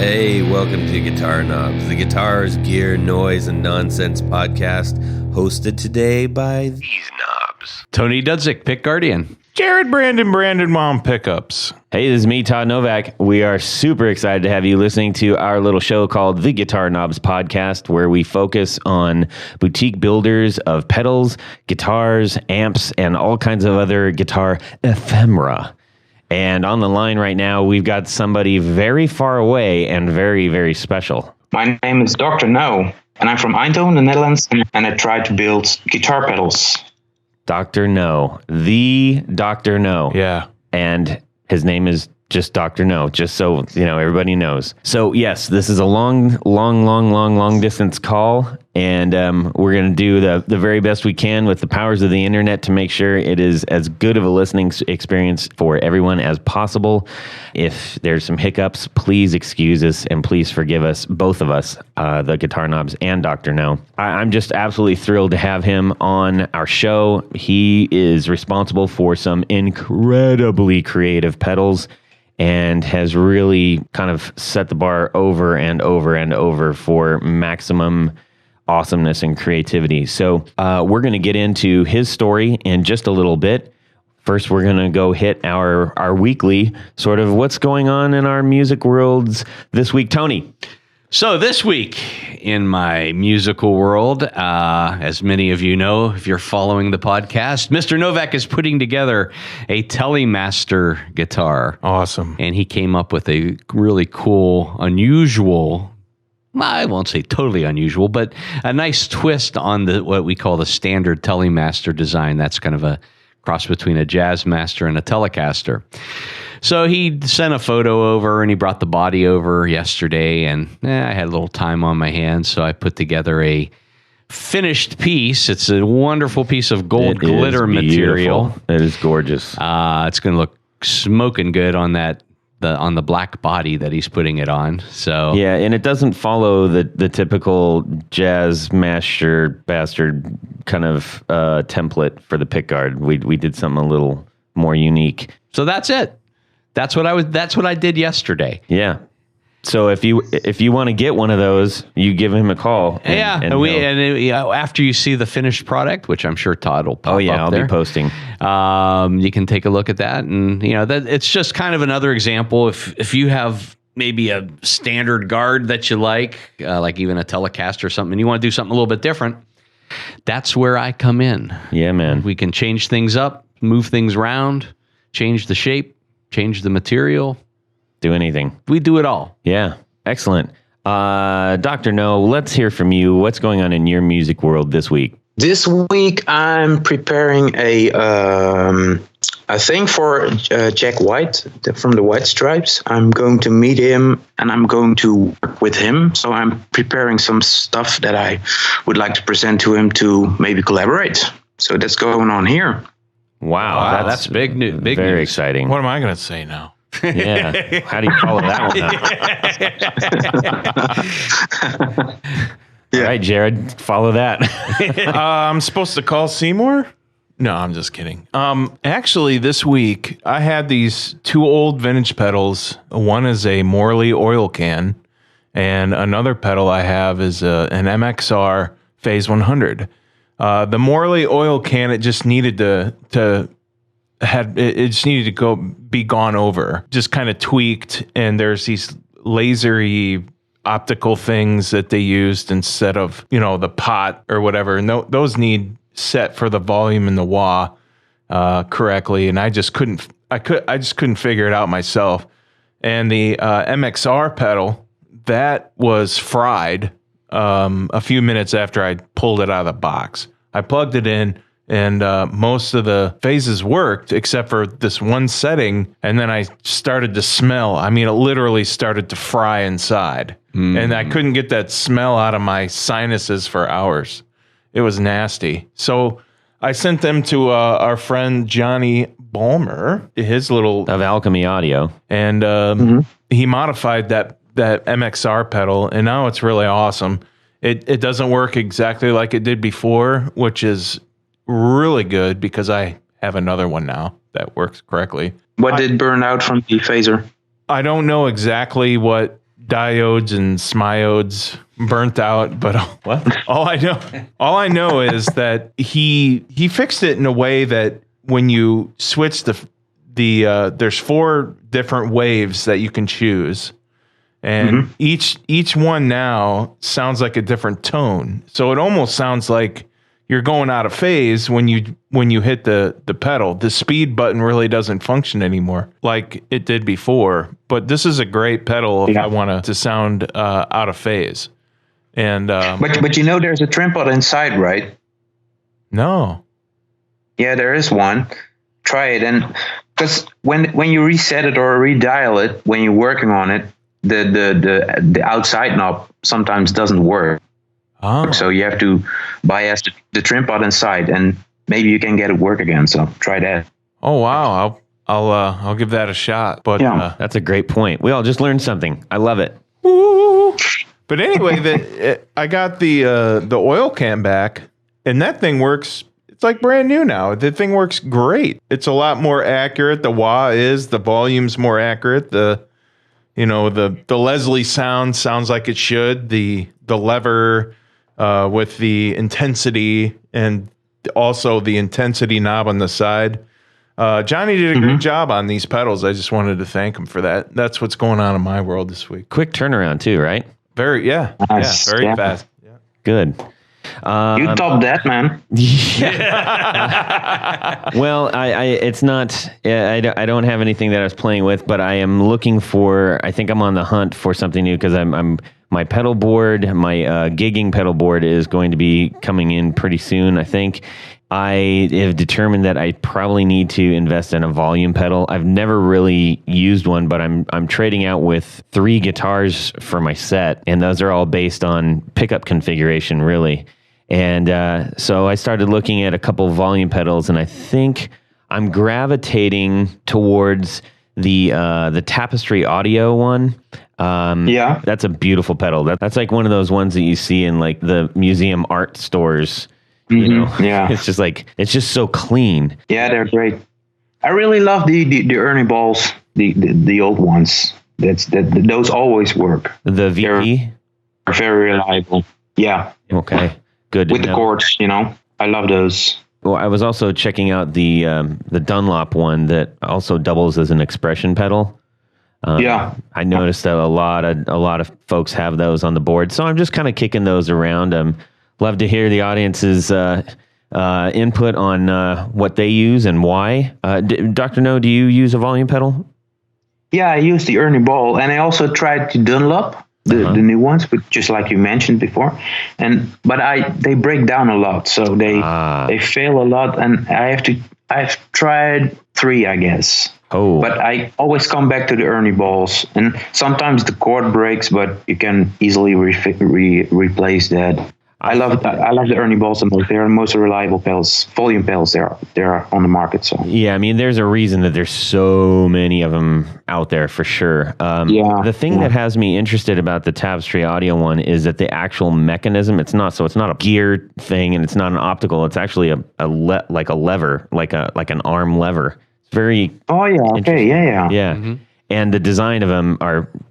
Hey, welcome to Guitar Knobs, the guitars, gear, noise, and nonsense podcast, hosted today by these knobs. Tony Dudzik, Pick Guardian. Jared Brandon Mom Pickups. Hey, this is me, Todd Novak. We are super excited to have you listening to our little show called the Guitar Knobs Podcast, where we focus on boutique builders of pedals, guitars, amps, and all kinds of other guitar ephemera. And on the line right now, we've got somebody very far away and very, very special. My name is Dr. No, and I'm from Eindhoven, the Netherlands, and I try to build guitar pedals. Dr. No, the Dr. No. Yeah. And his name is just Dr. No, just so, everybody knows. So, yes, this is a long distance call, and we're going to do the very best we can with the powers of the internet to make sure it is as good of a listening experience for everyone as possible. If there's some hiccups, please excuse us and please forgive us, both of us, the Guitar Knobs and Dr. No. I'm just absolutely thrilled to have him on our show. He is responsible for some incredibly creative pedals and has really kind of set the bar over and over and over for maximum awesomeness and creativity. So we're going to get into his story in just a little bit. First, we're going to go hit our weekly sort of what's going on in our music worlds this week. Tony. So this week in my musical world, as many of you know, if you're following the podcast, Mr. Novak is putting together a Telemaster guitar. Awesome. And he came up with a really cool, unusual, I won't say totally unusual, but a nice twist on what we call the standard Telemaster design. That's kind of a cross between a Jazzmaster and a Telecaster. So he sent a photo over and he brought the body over yesterday, and I had a little time on my hands, so I put together a finished piece. It's a wonderful piece of gold glitter material. It is gorgeous. It's going to look smoking good on the black body that he's putting it on. So yeah, and it doesn't follow the typical jazz master bastard kind of template for the pickguard. We did something a little more unique. So that's it. That's what I did yesterday. Yeah. So if you want to get one of those, you give him a call. After you see the finished product, which I'm sure Todd will pop up I'll there, be posting. You can take a look at that, and that it's just kind of another example. If you have maybe a standard guard that you like even a Telecaster or something, and you want to do something a little bit different, that's where I come in. Yeah, man. We can change things up, move things around, change the shape, change the material. Do anything. We do it all. Yeah. Excellent. Dr. No, let's hear from you. What's going on in your music world this week? This week I'm preparing a thing for Jack White from the White Stripes. I'm going to meet him and I'm going to work with him. So I'm preparing some stuff that I would like to present to him to maybe collaborate. So that's going on here. Wow, that's big news. Very exciting. What am I going to say now? Yeah. How do you follow that one up? Yeah. All right, Jared, follow that. I'm supposed to call Seymour? No, I'm just kidding. Actually, this week, I had these two old vintage pedals. One is a Morley oil can, and another pedal I have is an MXR Phase 100. The Morley oil can, it just needed to be gone over, just kind of tweaked. And there's these lasery optical things that they used instead of, the pot or whatever. And those need set for the volume in the wah correctly. And I just couldn't figure it out myself. And the MXR pedal, that was fried a few minutes after I pulled it out of the box. I plugged it in, and most of the phases worked except for this one setting, and then I started to smell. I mean, it literally started to fry inside, and I couldn't get that smell out of my sinuses for hours. It was nasty. So I sent them to our friend Johnny Balmer, his little... Of Alchemy Audio. And he modified that MXR pedal, and now it's really awesome. It doesn't work exactly like it did before, which is really good because I have another one now that works correctly. What did burn out from the phaser? I don't know exactly what diodes and smiodes burnt out, but What? all I know is that he fixed it in a way that when you switch there's 4 different waves that you can choose, and each one now sounds like a different tone. So it almost sounds like you're going out of phase when you hit the pedal. The speed button really doesn't function anymore like it did before. But this is a great pedal if I want to sound out of phase. And But you know, there's a trim pot inside, right? no. Yeah, there is one. Try it, and because when you reset it or redial it, when you're working on it, the outside knob sometimes doesn't work. Oh. So you have to bias the trim pot inside, and maybe you can get it work again. So try that. Oh wow, I'll give that a shot. But Yeah. That's a great point. We all just learned something. I love it. but anyway, I got the oil can back, and that thing works. It's like brand new now. The thing works great. It's a lot more accurate. The the volume's more accurate. The Leslie sounds like it should. The lever with the intensity and also the intensity knob on the side. Johnny did a great job on these pedals. I just wanted to thank him for that. That's what's going on in my world this week. Quick turnaround too, right? Very Nice. very Yeah. fast. Yeah. Good. You top that, man. Well, it's not. I don't have anything that I was playing with, but I am looking for. I think I'm on the hunt for something new because I'm my pedal board, my gigging pedal board is going to be coming in pretty soon. I think I have determined that I probably need to invest in a volume pedal. I've never really used one, but I'm trading out with 3 guitars for my set, and those are all based on pickup configuration, really. And so I started looking at a couple volume pedals, and I think I'm gravitating towards the Tapestry Audio one. Yeah. That's a beautiful pedal. That's like one of those ones that you see in like the museum art stores. You know, Yeah. it's just so clean. Yeah, they're great. I really love the Ernie balls, the old ones. Those always work. The VP. They're very reliable. Yeah, Okay, good. to with the know. cords, I love those. Well, I was also checking out the Dunlop one that also doubles as an expression pedal. Yeah. I noticed that a lot of folks have those on the board, so I'm just kind of kicking those around. Love to hear the audience's input on what they use and why. Dr. No, do you use a volume pedal? Yeah, I use the Ernie ball, and I also tried the Dunlop, the new ones, but just like you mentioned before. But they break down a lot, so they fail a lot, and I've tried 3, I guess. Oh, But I always come back to the Ernie balls, and sometimes the cord breaks, but you can easily replace that. I love the Ernie balls the most. They're the most reliable pedals, volume pedals. They're on the market. So yeah. I mean, there's a reason that there's so many of them out there for sure. The thing that has me interested about the Tapestry Audio one is that the actual mechanism. It's not a gear thing, and it's not an optical. It's actually a lever, like an arm lever. It's very. Oh yeah. Okay. Yeah. Yeah. Mm-hmm. And the design of them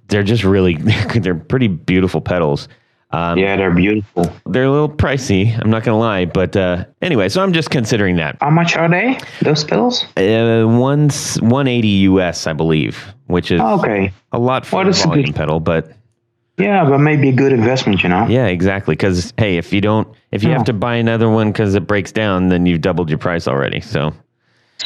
they're just really, they're pretty beautiful pedals. Yeah, they're beautiful. They're a little pricey, I'm not going to lie. But anyway, so I'm just considering that. How much are they, those pedals? $180 US, I believe, which is Okay. a lot for Well, a that's a volume good- pedal. But Yeah, but maybe a good investment, yeah, exactly. Because, hey, if you have to buy another one because it breaks down, then you've doubled your price already. So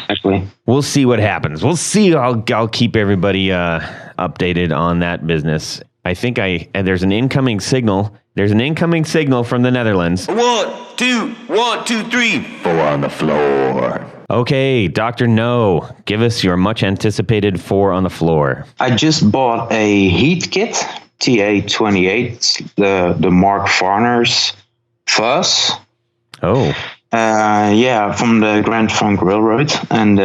Exactly. we'll see what happens. We'll see. I'll keep everybody updated on that business. I think there's an incoming signal. There's an incoming signal from the Netherlands. 1, 2, 1, 2, 3. 4 on the floor. Okay, Dr. No, give us your much anticipated 4 on the floor. I just bought a heat kit, TA28, the Mark Farner's fuzz. Oh, From the Grand Funk Railroad, and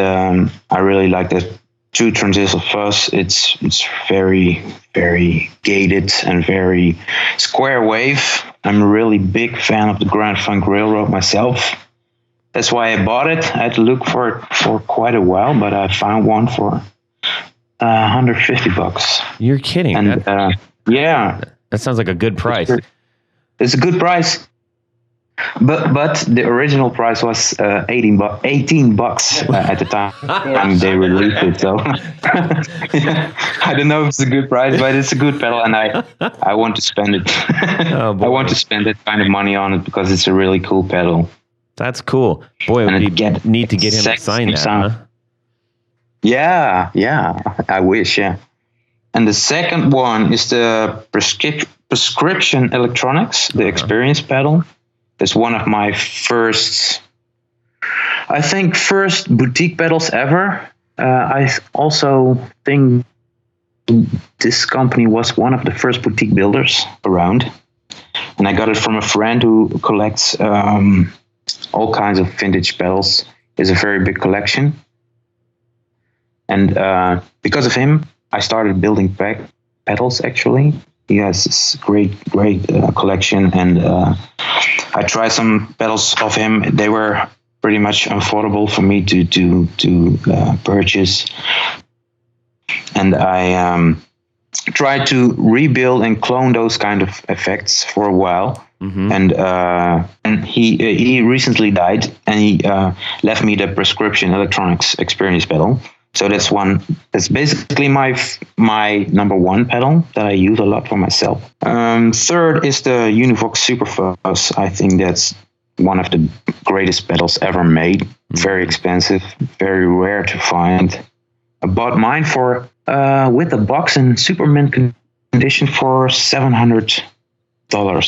I really like that 2 transistor fuzz. It's very, very gated and very square wave. I'm a really big fan of the Grand Funk Railroad myself. That's why I bought it. I had to look for it for quite a while, but I found one for $150. you're kidding. And Yeah, That sounds like a good price. it's a good price. But the original price was $18 at the time they released it. So I don't know if it's a good price, but it's a good pedal, and I want to spend it. Oh, boy. I want to spend that kind of money on it because it's a really cool pedal. That's cool. Boy, And we it need to get him to sexy sign that. sound. Huh? Yeah, I wish, yeah. And the second one is the prescription electronics, the experience pedal. It's one of my first boutique pedals ever. I also think this company was one of the first boutique builders around. And I got it from a friend who collects all kinds of vintage pedals. It's a very big collection. And because of him, I started building pedals, actually. He has this great collection, and I tried some pedals of him. They were pretty much affordable for me to purchase, and I tried to rebuild and clone those kind of effects for a while. Mm-hmm. And he recently died, and he left me the prescription electronics experience pedal. So that's basically my number one pedal that I use a lot for myself. Third is the Univox Superfuzz. I think that's one of the greatest pedals ever made. Very expensive, very rare to find. I bought mine for with the box in Superman condition for $700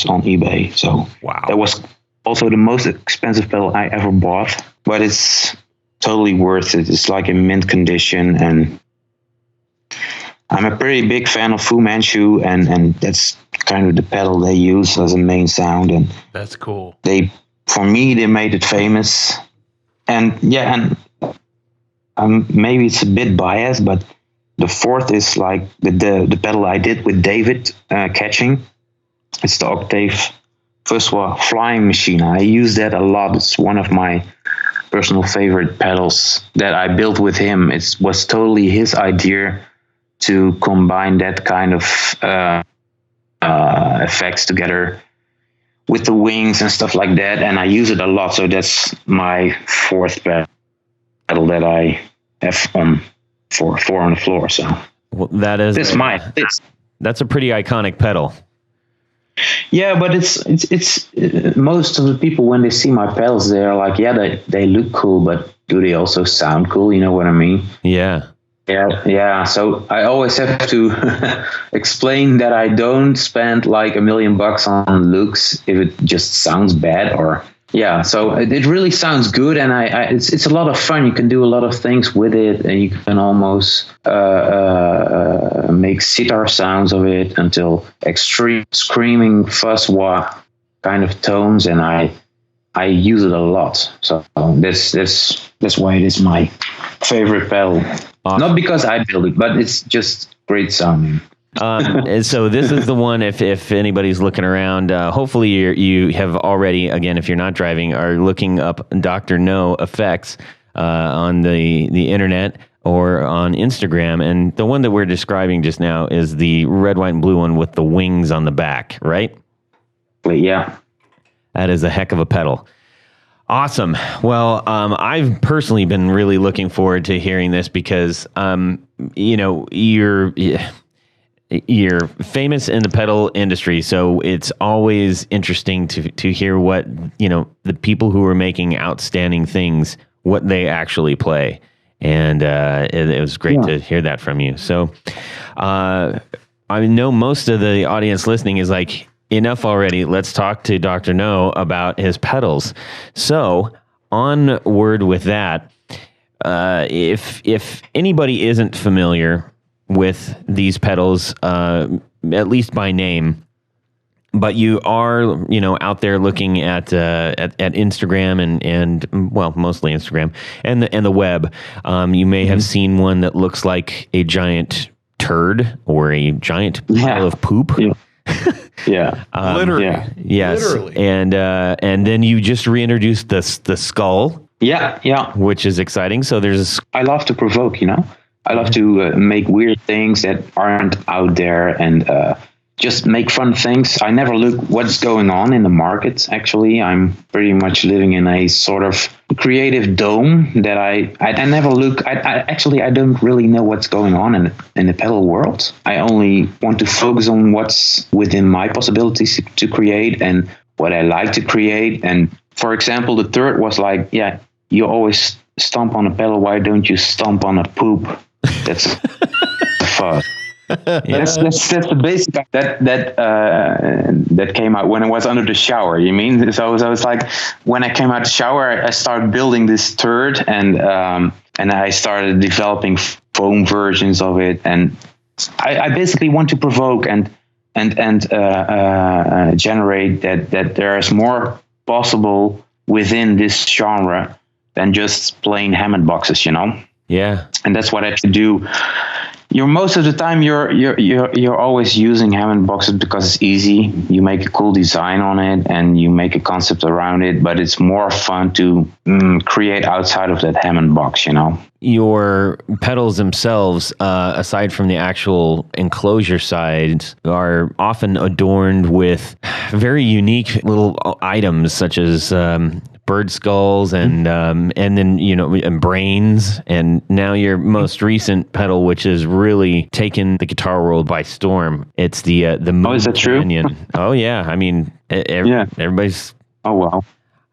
on eBay. So that was also the most expensive pedal I ever bought. But it's totally worth it. It's like in mint condition, and I'm a pretty big fan of Fu Manchu, and that's kind of the pedal they use as a main sound. And that's cool. For me, they made it famous. And yeah, and maybe it's a bit biased, but the fourth is like the pedal I did with David catching. It's the Octave Fuswa flying machine. I use that a lot. It's one of my personal favorite pedals that I built with him. It was totally his idea to combine that kind of effects together with the wings and stuff like that, and I use it a lot. So that's my fourth pedal that I have on the floor. So that's a pretty iconic pedal. Yeah, but it's most of the people, when they see my pedals, they're like, yeah, they look cool, but do they also sound cool? You know what I mean? Yeah. So I always have to explain that I don't spend like $1 million on looks if it just sounds bad, or so it really sounds good, and it's a lot of fun. You can do a lot of things with it, and you can almost make sitar sounds of it until extreme screaming fuzz wah kind of tones, and I use it a lot. So that's why it is my favorite pedal. Awesome. Not because I build it, but it's just great sounding. And so this is the one, if anybody's looking around, hopefully you have already, again, if you're not driving, are looking up Dr. No effects on the internet or on Instagram. And the one that we're describing just now is the red, white, and blue one with the wings on the back, right? Yeah. That is a heck of a pedal. Awesome. Well, I've personally been really looking forward to hearing this because, you're famous in the pedal industry, so it's always interesting to hear what, the people who are making outstanding things, what they actually play. And it was great to hear that from you. So I know most of the audience listening is like, enough already. Let's talk to Dr. No about his pedals. So onward with that. If anybody isn't familiar with these pedals, at least by name, but you are, out there looking at Instagram and mostly Instagram and the web, you may have seen one that looks like a giant turd or a giant pile of poop. Yeah. Literally. Yes. Literally. And then you just reintroduced the skull. Yeah. Which is exciting. So I love to provoke, I love to make weird things that aren't out there and just make fun things. I never look what's going on in the market. Actually, I'm pretty much living in a sort of creative dome that I never look. I don't really know what's going on in the pedal world. I only want to focus on what's within my possibilities to create and what I like to create. And for example, the third was like, yeah, you always stomp on a pedal. Why don't you stomp on a poop? That's fun. That's the basic that came out when I was under the shower. You mean? So I was like, when I came out the shower, I started building this third, and I started developing foam versions of it, and I basically want to provoke and generate that there is more possible within this genre than just plain Hammond boxes, you know? Yeah. And that's what I have to do. Most of the time you're always using Hammond boxes because it's easy. You make a cool design on it and you make a concept around it, but it's more fun to create outside of that Hammond box, you know. Your pedals themselves, aside from the actual enclosure sides, are often adorned with very unique little items such as bird skulls and then, you know, and brains. And now your most recent pedal, which has really taken the guitar world by storm, it's the Moon is that Canyon. true? Oh yeah, I mean, everybody's. Oh wow.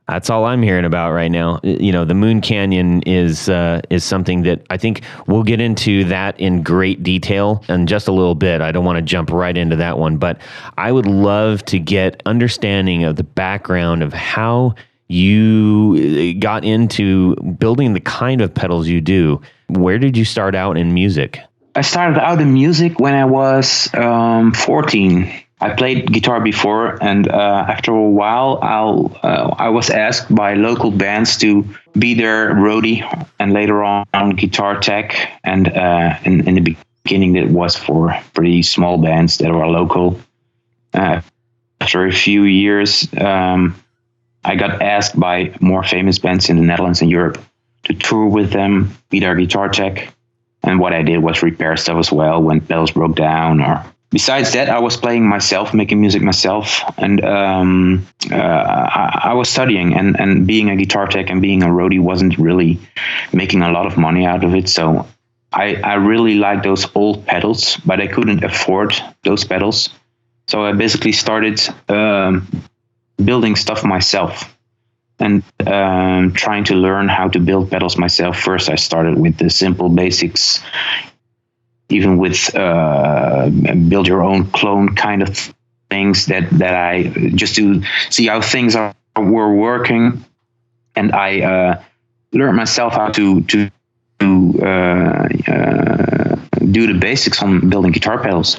That's all I'm hearing about right now. You know, the Moon Canyon is something that I think we'll get into that in great detail in just a little bit. I don't want to jump right into that one, but I would love to get understanding of the background of how you got into building the kind of pedals you do. Where did you start out in music? I started out in music when I was 14. I played guitar before, and after a while, I was asked by local bands to be their roadie, and later on guitar tech. And in the beginning, it was for pretty small bands that were local. After a few years, I got asked by more famous bands in the Netherlands and Europe to tour with them, be their guitar tech. And what I did was repair stuff as well when pedals broke down. Or besides that, I was playing myself, making music myself. And I was studying, and being a guitar tech and being a roadie wasn't really making a lot of money out of it. So I really liked those old pedals, but I couldn't afford those pedals. So I basically started building stuff myself and trying to learn how to build pedals myself. First, I started with the simple basics, even with build your own clone kind of things that I just to see how things were working. And I learned myself how to do the basics on building guitar pedals.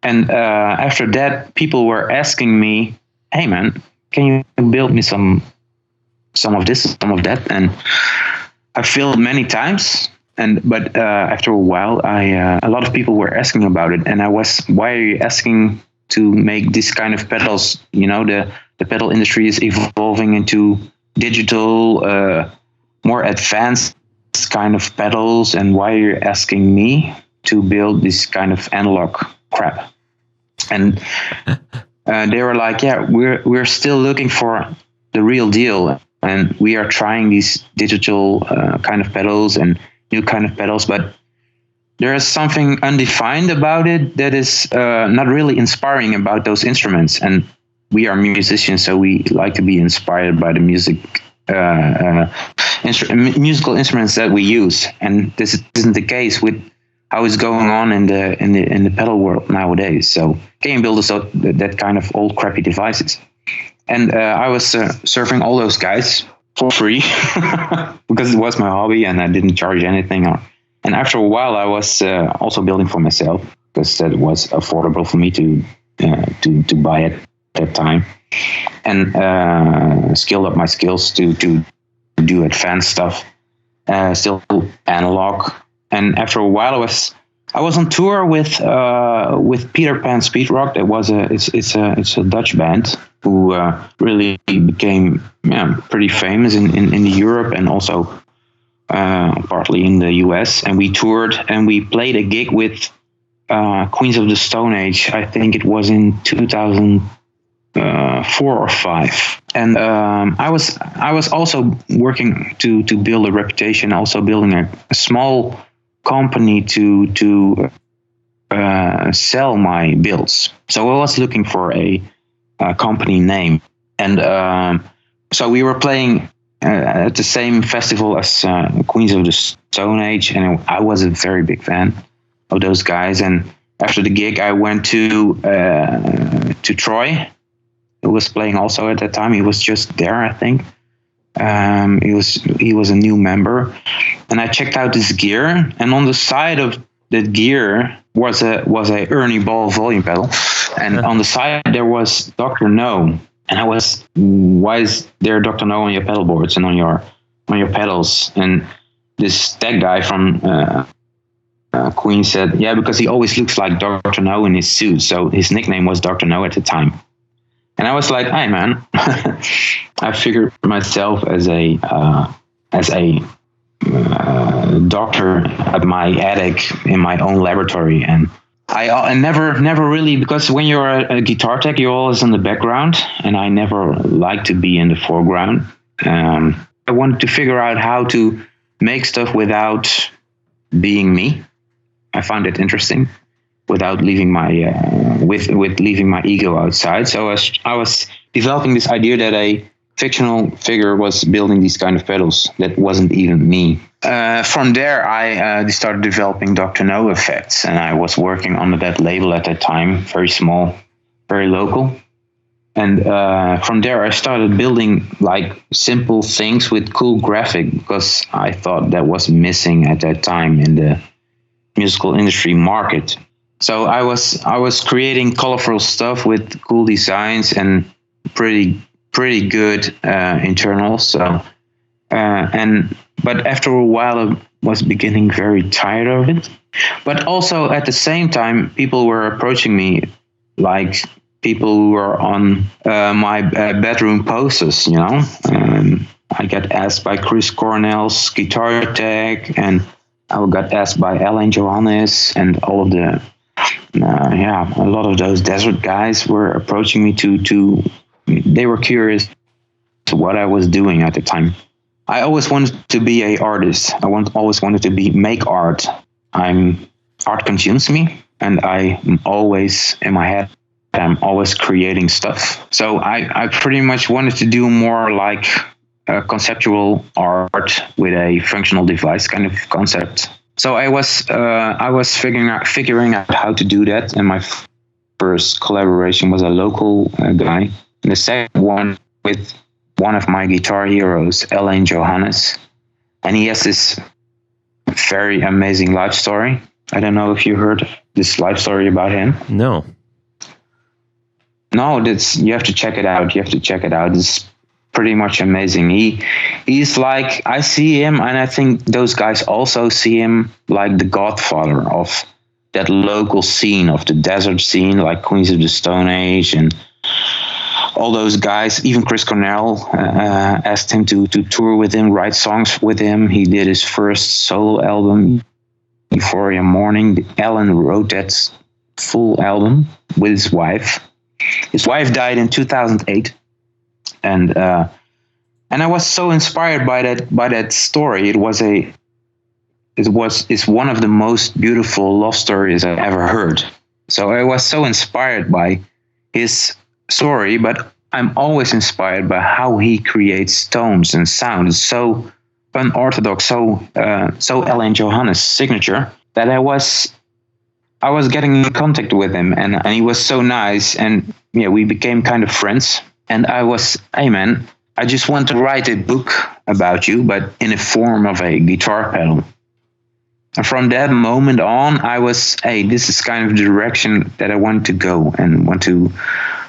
And after that, people were asking me, hey man, can you build me some of this, some of that? And I failed many times. But after a while, a lot of people were asking about it, and why are you asking to make this kind of pedals? You know, the pedal industry is evolving into digital, more advanced kind of pedals, and why are you asking me to build this kind of analog crap? And they were like, yeah, we're still looking for the real deal, and we are trying these digital kind of pedals and new kind of pedals, but there is something undefined about it that is not really inspiring about those instruments. And we are musicians, so we like to be inspired by the musical instruments that we use. And this isn't the case with how it's going on in the pedal world nowadays. So can you build us that kind of old crappy devices? And I was serving all those guys for free because it was my hobby and I didn't charge anything. And after a while, I was also building for myself because that was affordable for me to buy at that time, and scaled up my skills to do advanced stuff, still analog. And after a while, I was on tour with Peter Pan Speed Rock. That was it's a Dutch band who really became pretty famous in Europe and also partly in the US. And we toured and we played a gig with Queens of the Stone Age. I think it was in 2004 or 5. And I was also working to build a reputation, also building a small company to sell my builds. So I was looking for a company name, and so we were playing at the same festival as Queens of the Stone Age, and I was a very big fan of those guys. And after the gig, I went to Troy, who was playing also at that time. He was just there, I think. He was a new member, and I checked out this gear, and on the side of that gear was a Ernie Ball volume pedal, and on the side there was Dr. No. And I was, why is there Dr. No on your pedal boards and on your pedals? And this tech guy from Queen said, yeah, because he always looks like Dr. No in his suit. So his nickname was Dr. No at the time. And I was like, hey man, I figured myself as a doctor at my attic in my own laboratory. And I never really, because when you're a guitar tech, you're always in the background, and I never like to be in the foreground. I wanted to figure out how to make stuff without being me. I found it interesting, without leaving my with leaving my ego outside. So I was developing this idea that a fictional figure was building these kind of pedals that wasn't even me. From there, I started developing Dr. No effects, and I was working on that label at that time, very small, very local. And from there, I started building like simple things with cool graphic, because I thought that was missing at that time in the musical industry market. So I was creating colorful stuff with cool designs and pretty good internals. So but after a while, I was beginning very tired of it. But also at the same time, people were approaching me, like people who were on my bedroom posters. You know, I got asked by Chris Cornell's Guitar Tech, and I got asked by Alain Johannes, and all of the a lot of those desert guys were approaching me to. They were curious to what I was doing at the time. I always wanted to be an artist. Always wanted to make art. Art consumes me, and I'm always in my head. I'm always creating stuff. So I pretty much wanted to do more like conceptual art with a functional device kind of concept. So I was figuring out how to do that, and my first collaboration was a local guy. And the second one with one of my guitar heroes, Alain Johannes. And he has this very amazing life story. I don't know if you heard this life story about him. No, you have to check it out. It's pretty much amazing. He's like, I see him, and I think those guys also see him like the godfather of that local scene, of the desert scene, like Queens of the Stone Age and all those guys. Even Chris Cornell asked him to tour with him, write songs with him. He did his first solo album, Euphoria Morning. Alan wrote that full album with his wife. His wife died in 2008, and I was so inspired by that story. It's one of the most beautiful love stories I ever heard. So I was so inspired by his story, but I'm always inspired by how he creates tones and sound. It's so unorthodox, so Alain Johannes' signature, that I was getting in contact with him, and he was so nice, and we became kind of friends. And I was, hey man, I just want to write a book about you, but in a form of a guitar pedal. And from that moment on, I was, this is kind of the direction that I want to go and want to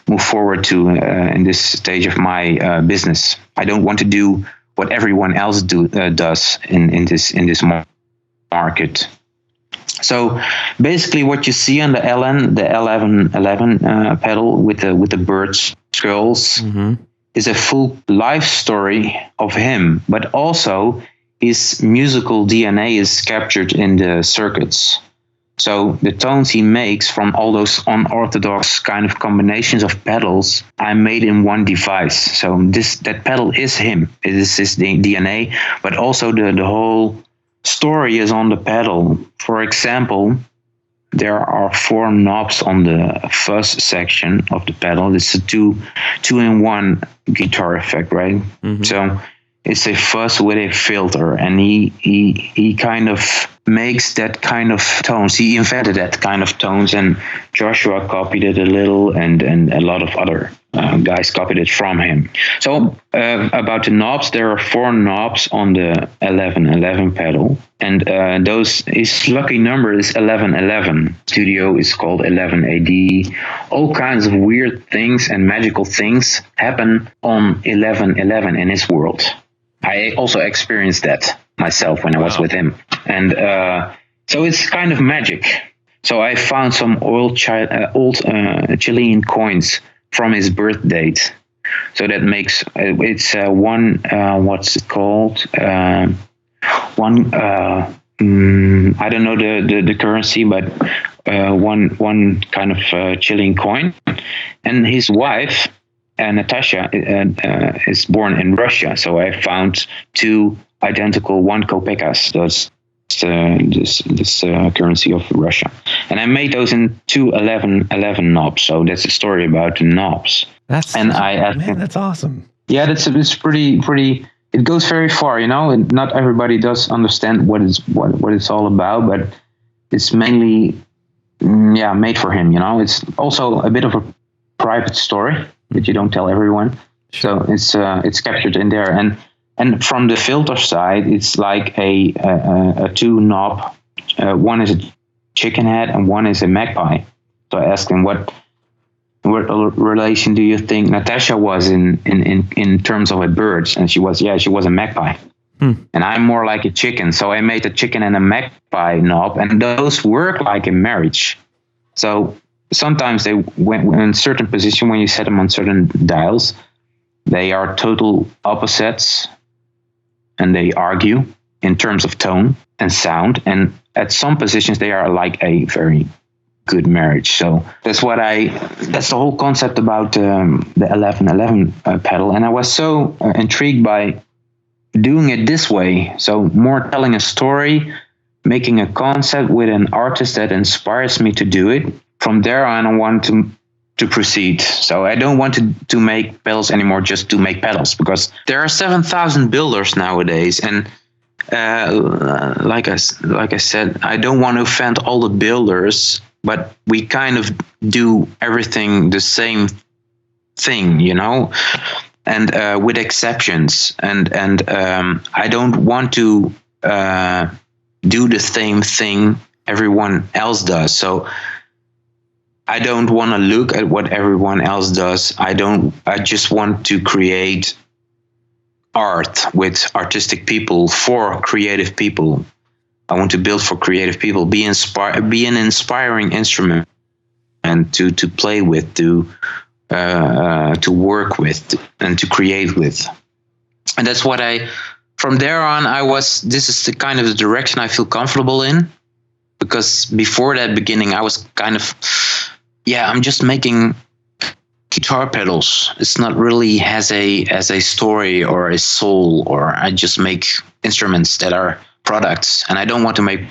move forward to in this stage of my business. I don't want to do what everyone else does in this market. So basically, what you see on the L1111 pedal with the bird skulls is a full life story of him, but also his musical DNA is captured in the circuits. So the tones he makes from all those unorthodox kind of combinations of pedals I made in one device. So that pedal is him. It is his DNA, but also the whole story is on the pedal. For example, there are 4 knobs on the fuzz section of the pedal. It's a two-in-one guitar effect, right? Mm-hmm. So it's a fuzz with a filter, and he kind of makes that kind of tones. He invented that kind of tones, and Joshua copied it a little, and a lot of other guys copied it from him. So about the knobs, there are 4 knobs on the 1111 pedal, and his lucky number is 1111. Studio is called 11AD. All kinds of weird things and magical things happen on 1111 in his world. I also experienced that myself when I was with him. And so it's kind of magic. So I found some old Chilean coins from his birth date. So that makes it's one, what's it called? I don't know the currency, but one kind of Chilean coin. And his wife, Natasha, is born in Russia. So I found 2 identical 1 kopekas. That's this currency of Russia. And I made those in 2 1111 knobs. So that's a story about the knobs. That's awesome. Yeah, it's pretty. It goes very far, And not everybody does understand what it's all about, but it's mainly made for him. It's also a bit of a private story that you don't tell everyone. So it's captured in there, and from the filter side, it's like a 2 knob. One is a chicken head and one is a magpie. So I asked him what relation do you think Natasha was in terms of a bird, and she was a magpie. And I'm more like a chicken, so I made a chicken and a magpie knob, and those work like a marriage. So sometimes they when in certain position, when you set them on certain dials, they are total opposites, and they argue in terms of tone and sound. And at some positions, they are like a very good marriage. So that's the whole concept about the 1111 pedal. And I was so intrigued by doing it this way. So more telling a story, making a concept with an artist that inspires me to do it. From there on, I want to proceed. So I don't want to make pedals anymore just to make pedals, because there are 7,000 builders nowadays. And like I said, I don't want to offend all the builders, but we kind of do everything the same thing, and with exceptions. And I don't want to do the same thing everyone else does. So I don't want to look at what everyone else does. I just want to create art with artistic people for creative people. I want to build for creative people, be an inspiring instrument, and to play with, to work with, and to create with. And that's what from there on, this is the kind of the direction I feel comfortable in, because before that beginning, I was kind of, I'm just making guitar pedals. It's not really has a story or a soul, or I just make instruments that are products, and I don't want to make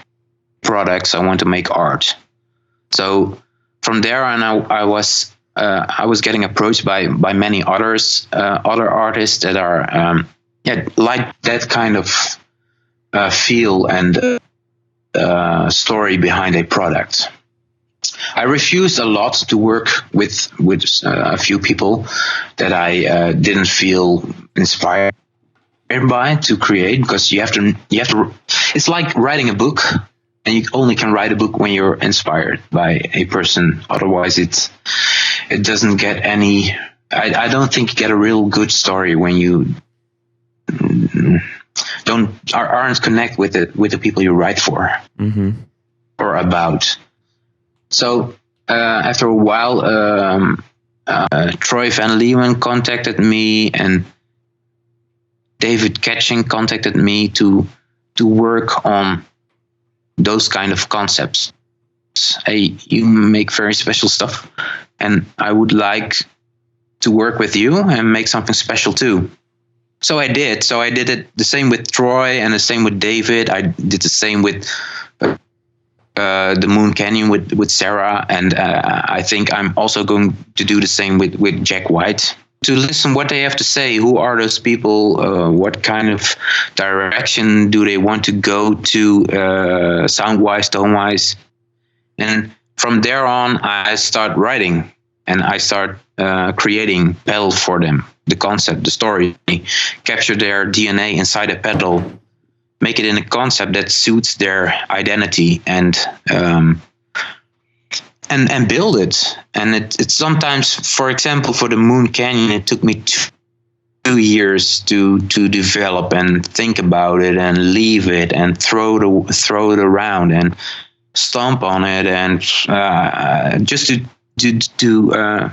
products. I want to make art. So from there on, I was getting approached by many other artists that are like that kind of feel and story behind a product. I refused a lot to work with a few people that I didn't feel inspired by to create, because you have to. It's like writing a book, and you only can write a book when you're inspired by a person. Otherwise, it doesn't get any. I don't think you get a real good story when you aren't connect with the people you write for or about. So after a while, Troy Van Leeuwen contacted me, and David Ketching contacted me to work on those kind of concepts. hey, you make very special stuff, and I would like to work with you and make something special too. So I did. So I did it the same with Troy and the same with David. I did the same with the Moon Canyon with Sarah, and I think I'm also going to do the same with Jack White, to listen what they have to say. Who are those people? What kind of direction do they want to go to, sound-wise, tone-wise? And from there on, I start writing, and I start creating pedals for them. The concept, the story, capture their DNA inside a pedal, make it in a concept that suits their identity, and build it. And it's sometimes, for example, for the Moon Canyon, it took me 2 years to develop and think about it and leave it and throw it around and stomp on it, and just to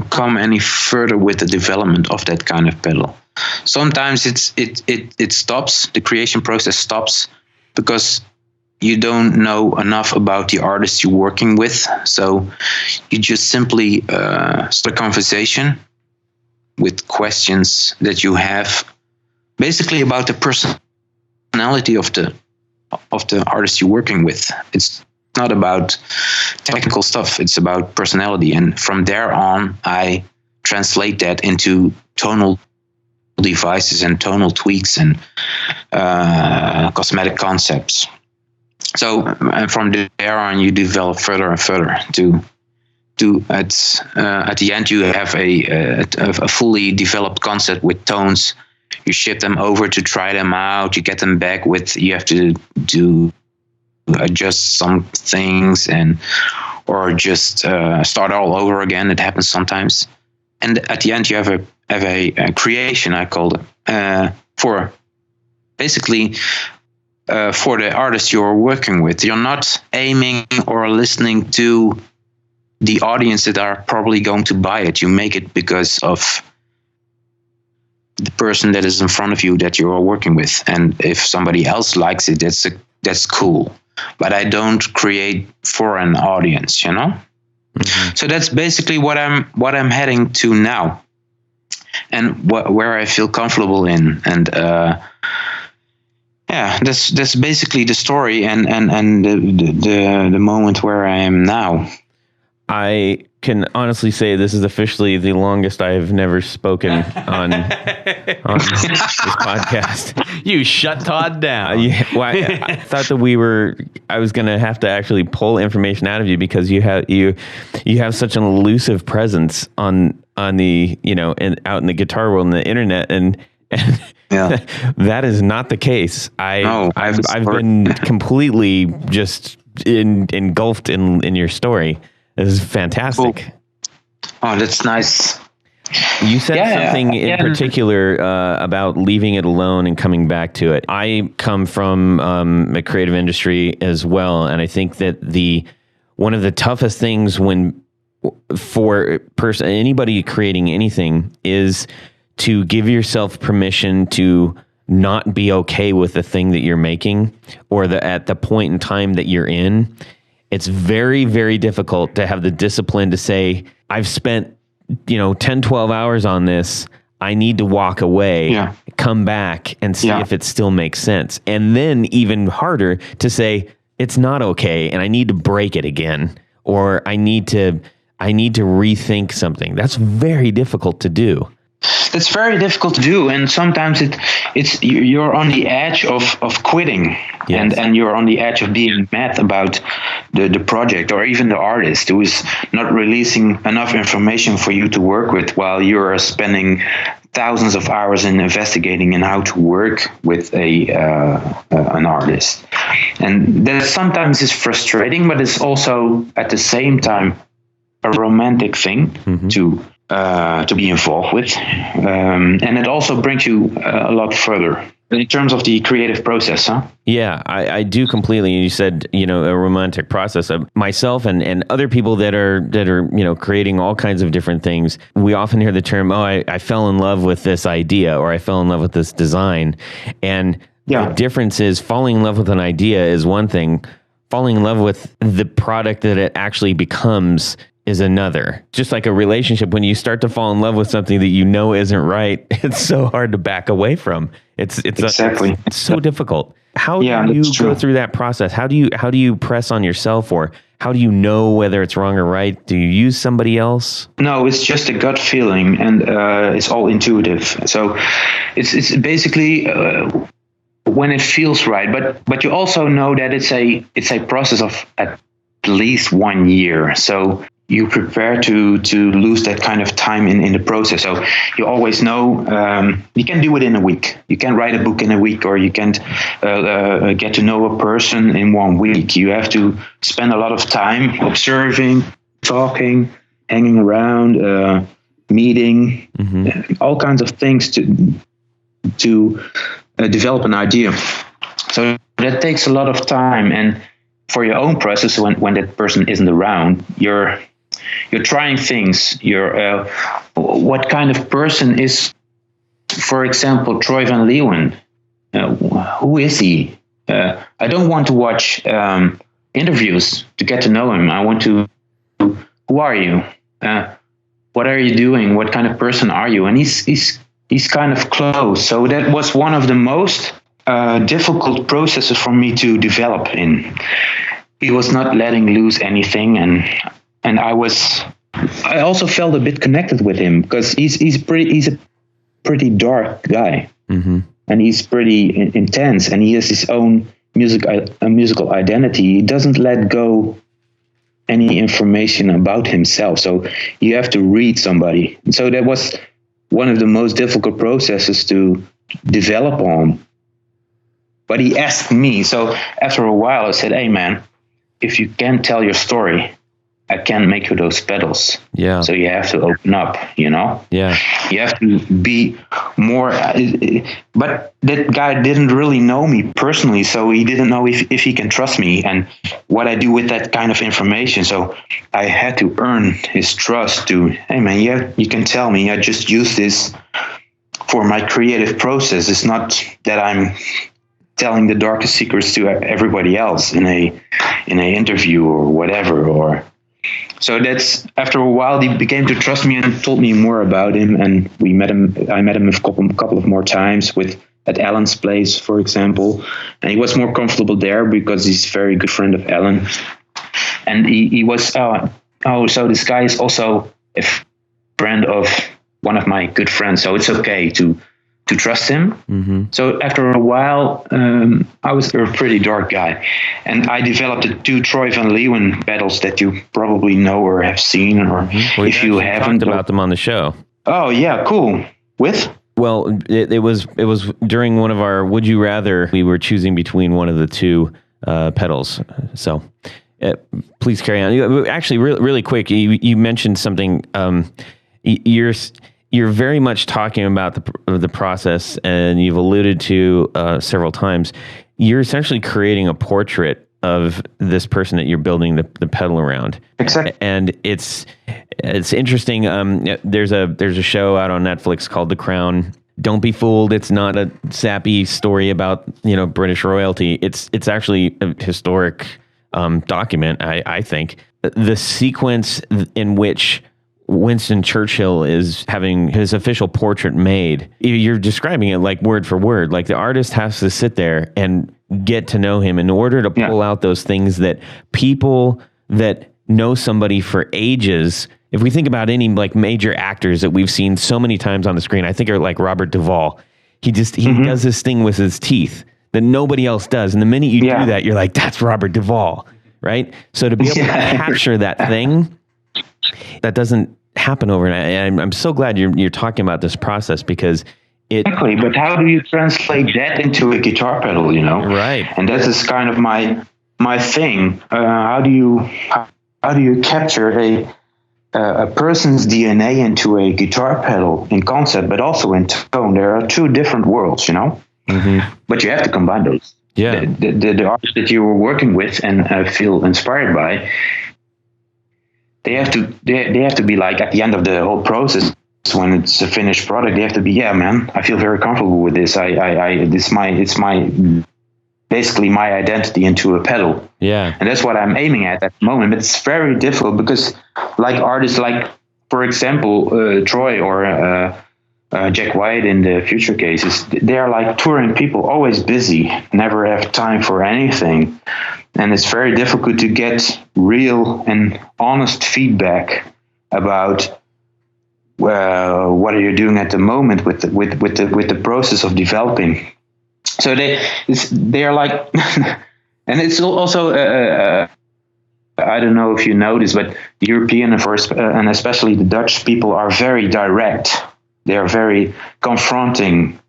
come any further with the development of that kind of pedal. Sometimes it stops, the creation process stops, because you don't know enough about the artist you're working with. So you just simply start a conversation with questions that you have, basically about the personality of the artist you're working with. It's not about technical stuff, it's about personality. And from there on, I translate that into tonal devices and tonal tweaks and cosmetic concepts. So from there on, you develop further and further to at the end, you have a fully developed concept with tones. You ship them over to try them out. You get them back with, you have to adjust some things or just start all over again. It happens sometimes. And at the end, you have a creation, I call it, for basically for the artist you're working with. You're not aiming or listening to the audience that are probably going to buy it. You make it because of the person that is in front of you that you are working with. And if somebody else likes it, that's cool. But I don't create for an audience, you know? Mm-hmm. So that's basically what I'm heading to now, and where I feel comfortable in. And that's basically the story and the moment where I am now. I can honestly say this is officially the longest I've never spoken on this podcast. You shut Todd down. I thought that I was going to have to actually pull information out of you, because you have such an elusive presence on the, and out in the guitar world and the internet, and yeah. That is not the case. I've been completely just engulfed in your story. This is fantastic. Cool. Oh, that's nice. You said something in particular about leaving it alone and coming back to it. I come from a creative industry as well, and I think that one of the toughest things for anybody creating anything is to give yourself permission to not be okay with the thing that you're making, or at the point in time that you're in. It's very, very difficult to have the discipline to say, I've spent 10, 12 hours on this. I need to walk away, come back and see if it still makes sense. And then even harder to say, it's not okay, and I need to break it again, or I need to rethink something. That's very difficult to do. It's very difficult to do, and sometimes it's you're on the edge of quitting, and you're on the edge of being mad about the project, or even the artist who is not releasing enough information for you to work with, while you're spending thousands of hours in investigating and how to work with an artist. And that sometimes is frustrating, but it's also at the same time a romantic thing to be involved with, and it also brings you a lot further in terms of the creative process, huh? Yeah, I do completely. You said, a romantic process. Of myself and other people that are creating all kinds of different things. We often hear the term, I fell in love with this idea, or I fell in love with this design. And the difference is, falling in love with an idea is one thing. falling in love with the product that it actually becomes is another. Just like a relationship, when you start to fall in love with something that you know isn't right, it's so hard to back away from. It's Exactly. it's so difficult. How Yeah, do you that's go true. through that process? How do you press on yourself, or how do you know whether it's wrong or right? Do you use somebody else? No, it's just a gut feeling, and it's all intuitive. So it's basically when it feels right. But you also know that it's a process of at least 1 year. So you prepare to lose that kind of time in the process. So you always know you can do it in a week. You can write a book in a week, or you can't get to know a person in 1 week. You have to spend a lot of time observing, talking, hanging around, meeting, all kinds of things to develop an idea. So that takes a lot of time. And for your own process, when that person isn't around, you're trying things. You're what kind of person is, for example, Troy Van Leeuwen? Who is he? I don't want to watch interviews to get to know him. I want to. Who are you? What are you doing? What kind of person are you? And he's kind of close. So that was one of the most difficult processes for me to develop in. He was not letting loose anything, and I also felt a bit connected with him, because he's a pretty dark guy, and he's pretty intense, and he has his own musical identity. He doesn't let go any information about himself, so you have to read somebody. So that was one of the most difficult processes to develop on. But he asked me, so after a while I said, hey man, if you can't tell your story, I can't make you those pedals. Yeah. So you have to open up, Yeah. You have to be more. But that guy didn't really know me personally, so he didn't know if he can trust me and what I do with that kind of information. So I had to earn his trust to, hey man, you can tell me. I just use this for my creative process. It's not that I'm telling the darkest secrets to everybody else in a interview or whatever. Or so that's, after a while he began to trust me and told me more about him, and we met him. I met him a couple of more times at Alan's place, for example, and he was more comfortable there because he's a very good friend of Alan, and he was so this guy is also a friend of one of my good friends, so it's okay to trust him. So after a while, I was a pretty dark guy, and I developed the 2 Troy Van Leeuwen pedals that you probably know or have seen, or if you haven't, talked about them on the show. Oh yeah, cool. Well, it was during one of our Would You Rather. We were choosing between one of the 2 pedals. So please carry on. Actually, really quick, you mentioned something. You're very much talking about the process, and you've alluded to several times. You're essentially creating a portrait of this person that you're building the pedal around. Exactly. And it's interesting. There's a show out on Netflix called The Crown. Don't be fooled. It's not a sappy story about British royalty. It's actually a historic document. I think the sequence in which Winston Churchill is having his official portrait made, you're describing it like word for word. Like the artist has to sit there and get to know him in order to pull out those things that people that know somebody for ages. If we think about any like major actors that we've seen so many times on the screen, I think are like Robert Duvall. He does this thing with his teeth that nobody else does. And the minute you do that, you're like, that's Robert Duvall, right? So to be able to capture that thing, that doesn't happen overnight. And I'm so glad you're talking about this process, because exactly. But how do you translate that into a guitar pedal? Right. And that is kind of my thing. How do you capture a person's DNA into a guitar pedal in concept, but also in tone? There are 2 different worlds, But you have to combine those. Yeah. The artists that you were working with and feel inspired by, they have to be like, at the end of the whole process, when it's a finished product, they have to be, yeah man, I feel very comfortable with this. It's my basically my identity into a pedal. Yeah. And that's what I'm aiming at the moment. But it's very difficult because like artists like, for example, Troy or Jack White in the future cases, they are like touring people, always busy, never have time for anything. And it's very difficult to get real and honest feedback about what are you doing at the moment with the process of developing. So they are like, and it's also I don't know if you notice, but the European and especially the Dutch people are very direct. They are very confronting,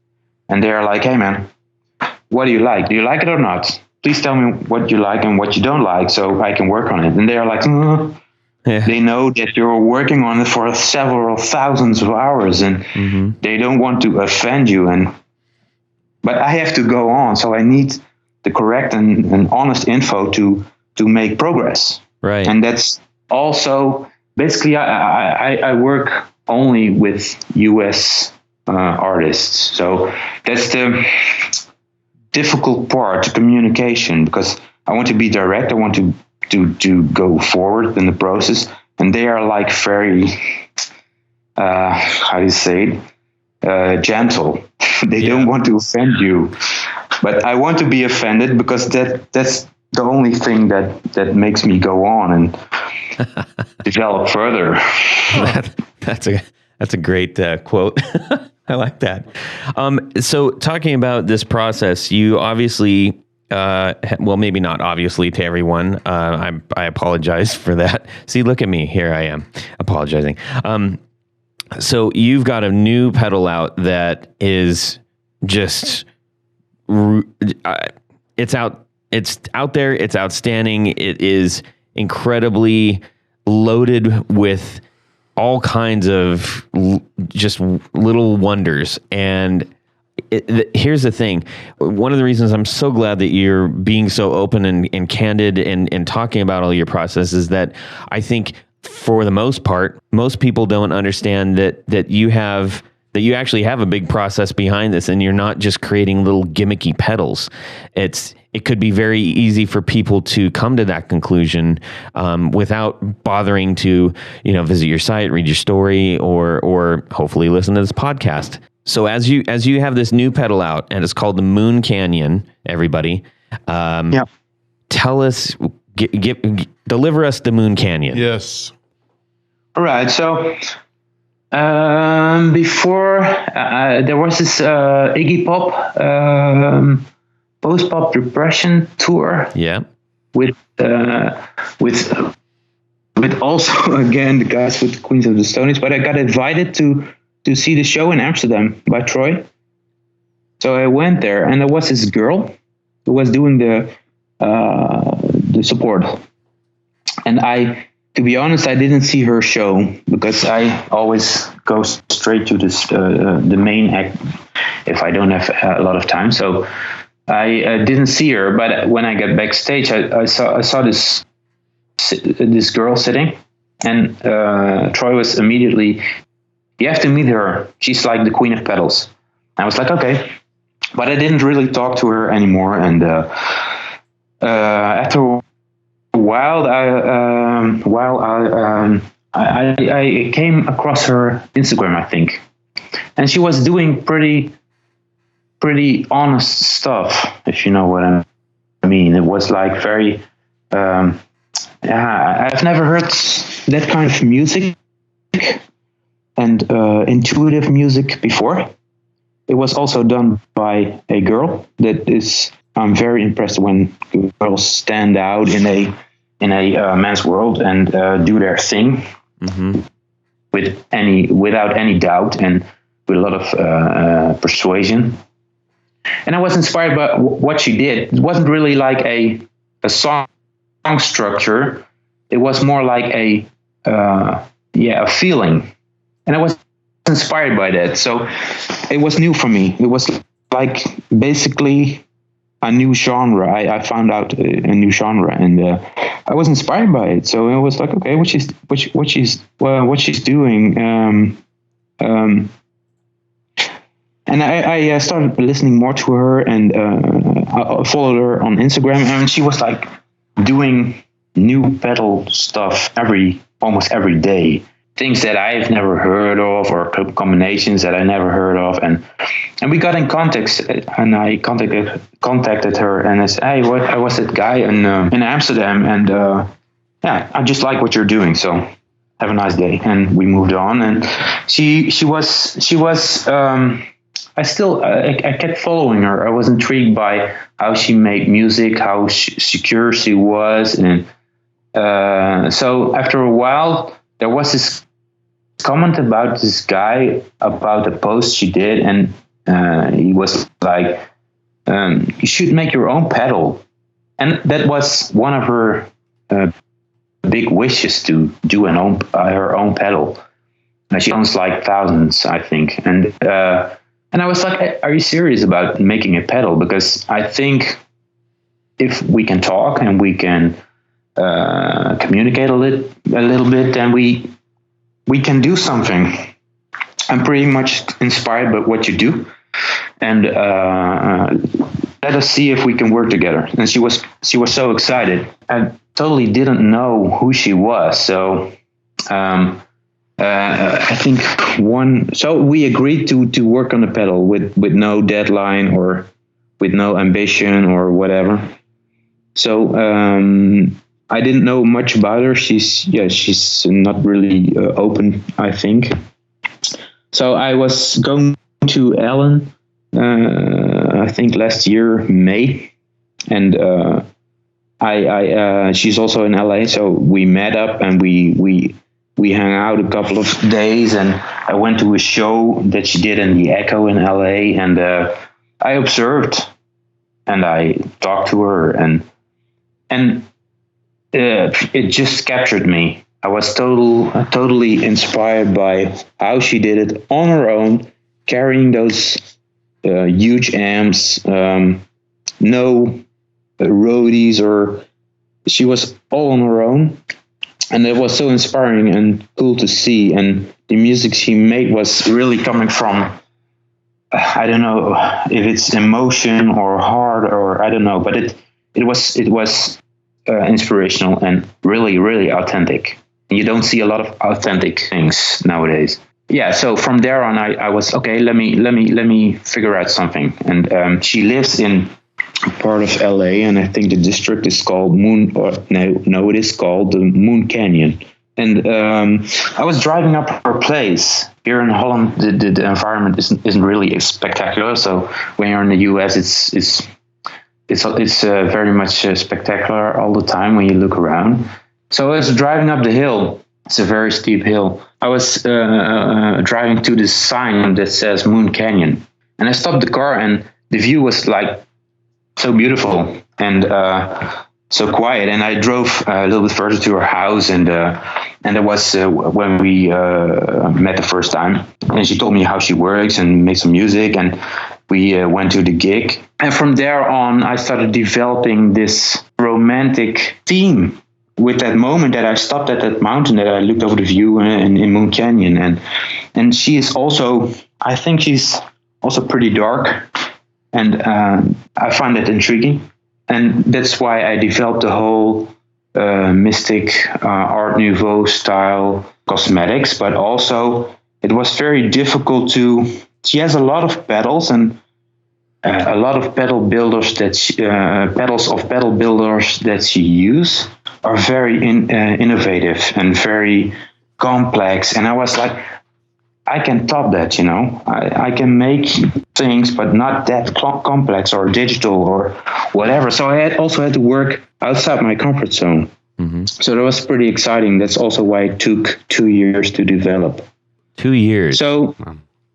and they are like, "Hey, man, what do you like? Do you like it or not? Please tell me what you like and what you don't like, so I can work on it." And they are like, Yeah. They know that you're working on it for several thousands of hours, and they don't want to offend you. But I have to go on, so I need the correct and honest info to make progress. Right. And that's also basically I work only with US artists, so that's the difficult part, communication, because I want to be direct. I want to go forward in the process, and they are like very how do you say it, gentle. They don't want to offend you, but I want to be offended because that's the only thing that makes me go on and develop further. That's a great quote. I like that. So talking about this process, you obviously, well, maybe not obviously to everyone. I apologize for that. See, look at me. Here I am apologizing. So you've got a new pedal out that is just, it's out there. It's outstanding. It is incredibly loaded with all kinds of just little wonders. And here's the thing. One of the reasons I'm so glad that you're being so open and candid and talking about all your process is that I think for the most part, most people don't understand that you actually have a big process behind this, and you're not just creating little gimmicky pedals. It could be very easy for people to come to that conclusion without bothering to, visit your site, read your story, or hopefully listen to this podcast. So as you have this new pedal out, and it's called the Moon Canyon, everybody, tell us, deliver us the Moon Canyon. Yes. All right. So before there was this Iggy Pop post-pop repression tour. Yeah. With also again the guys with the Queens of the Stone Age, but I got invited to see the show in Amsterdam by Troy. So I went there, and there was this girl who was doing the support, and to be honest, I didn't see her show because I always go straight to the main act if I don't have a lot of time. So I didn't see her, but when I got backstage, I saw this girl sitting, and Troy was immediately, "You have to meet her. She's like the queen of pedals." I was like, okay, but I didn't really talk to her anymore. And after a while, I came across her Instagram, I think, and she was doing pretty honest stuff, if you know what I mean. It was like very, I've never heard that kind of music and intuitive music before. It was also done by a girl. I'm very impressed when girls stand out in a man's world and do their thing without any doubt and with a lot of persuasion. And I was inspired by what she did. It wasn't really like a song structure. It was more like a feeling. And I was inspired by that. So it was new for me. It was like basically a new genre. I found out a new genre, and I was inspired by it. So it was like, okay, what she's doing. And I started listening more to her, and I followed her on Instagram, and she was like doing new pedal stuff almost every day. Things that I've never heard of, or combinations that I never heard of, and we got in contact, and I contacted her, and I said, hey, I was that guy in Amsterdam, and yeah, I just like what you're doing, so have a nice day. And we moved on, and she was I kept following her. I was intrigued by how she made music, how secure she was, and so after a while, there was this comment about this guy about a post she did, and he was like, you should make your own pedal. And that was one of her big wishes, to do her own pedal. She owns like thousands, I think. And I was like, are you serious about making a pedal? Because I think if we can talk and we can communicate a little bit, then we can do something. I'm pretty much inspired by what you do, and let us see if we can work together. And she was so excited. I totally didn't know who she was, so I think so we agreed to work on the pedal with no deadline or with no ambition or whatever. So I didn't know much about her. She's not really open, I think. So I was going to Ellen, I think last year, May, and she's also in LA. So we met up and we hung out a couple of days, and I went to a show that she did in the Echo in LA, and I observed and I talked to her, and it just captured me. I was totally inspired by how she did it on her own, carrying those huge amps, no roadies, or she was all on her own. And it was so inspiring and cool to see. And the music she made was really coming from, I don't know if it's emotion or heart, or I don't know, but it was inspirational and really, really authentic. You don't see a lot of authentic things nowadays. Yeah, so from there on, I was okay. Let me figure out something. And she lives in a part of LA, and I think the district is called it is called the Moon Canyon. And I was driving up her place. Here in Holland, the environment isn't really spectacular. So when you're in the US, it's very much spectacular all the time when you look around. So I was driving up the hill. It's a very steep hill. I was driving to this sign that says Moon Canyon, and I stopped the car, and the view was like so beautiful and so quiet. And I drove a little bit further to her house, and it was when we met the first time, and she told me how she works and makes some music, and we went to the gig. And from there on, I started developing this romantic theme with that moment that I stopped at that mountain, that I looked over the view in Moon Canyon. And she is also, I think she's also pretty dark, and I find that intriguing. And that's why I developed the whole mystic Art Nouveau style cosmetics. But also it was very difficult she has a lot of pedals, and a lot of pedal builders pedals of pedal builders that she use are very innovative and very complex. And I was like, I can top that, I can make things, but not that complex or digital or whatever. So I also had to work outside my comfort zone. Mm-hmm. So that was pretty exciting. That's also why it took 2 years to develop. 2 years. So